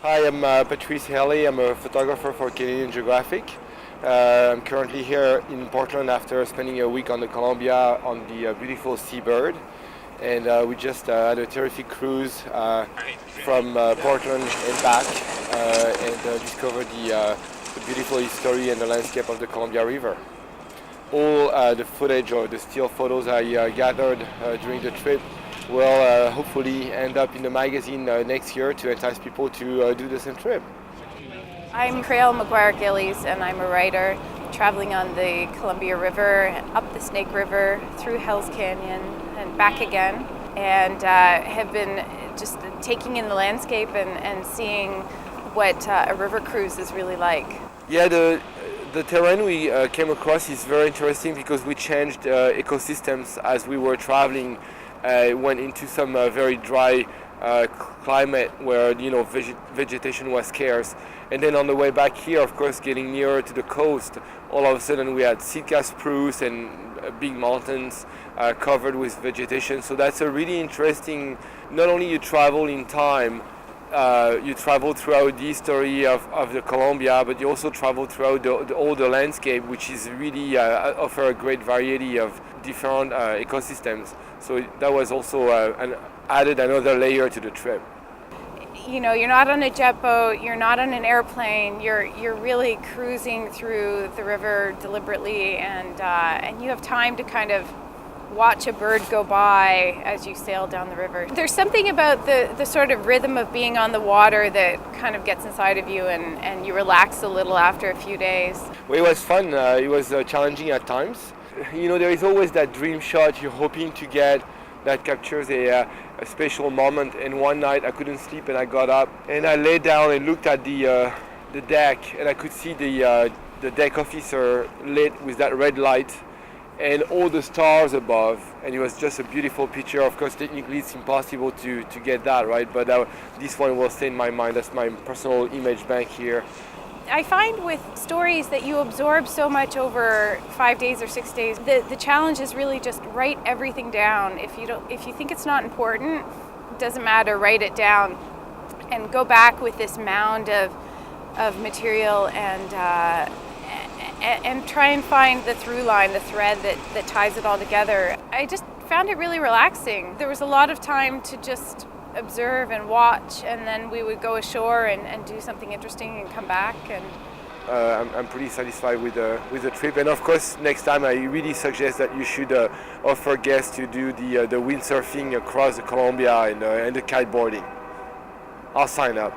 Hi, I'm Patrice Halley. I'm a photographer for Canadian Geographic. I'm currently here in Portland after spending a week on the Columbia on the beautiful Seabird. And we just had a terrific cruise from Portland and back and discovered the beautiful history and the landscape of the Columbia River. All the footage or the still photos I gathered during the trip will hopefully end up in the magazine next year to entice people to do the same trip. I'm Craille Maguire Gillies, and I'm a writer traveling on the Columbia River, up the Snake River, through Hell's Canyon, and back again, and have been just taking in the landscape and seeing what a river cruise is really like. Yeah, the terrain we came across is very interesting because we changed ecosystems as we were traveling. Went into some very dry climate where vegetation was scarce, and then on the way back here, of course, getting nearer to the coast, all of a sudden we had Sitka spruce and big mountains covered with vegetation. So that's a really interesting. Not only you travel in time, you travel throughout the history of the Columbia, but you also travel throughout all the landscape, which is really offer a great variety of different ecosystems. So that was also added another layer to the trip. You know, you're not on a jet boat, you're not on an airplane, you're really cruising through the river deliberately, and you have time to kind of watch a bird go by as you sail down the river. There's something about the sort of rhythm of being on the water that kind of gets inside of you, and you relax a little after a few days. Well, it was fun. It was challenging at times. You know, there is always that dream shot you're hoping to get that captures a special moment. And one night I couldn't sleep, and I got up and I lay down and looked at the deck, and I could see the deck officer lit with that red light and all the stars above, and it was just a beautiful picture. Of course, technically it's impossible to get that, right? But this one will stay in my mind. That's my personal image bank here. I find with stories that you absorb so much over 5 days or 6 days, the challenge is really just write everything down. If you think it's not important, it doesn't matter, write it down and go back with this mound of material and try and find the through line, the thread that ties it all together. I just found it really relaxing. There was a lot of time to just observe and watch, and then we would go ashore and do something interesting and come back. And I'm pretty satisfied with the trip, and of course next time I really suggest that you should offer guests to do the windsurfing across the Columbia and the kiteboarding. I'll sign up.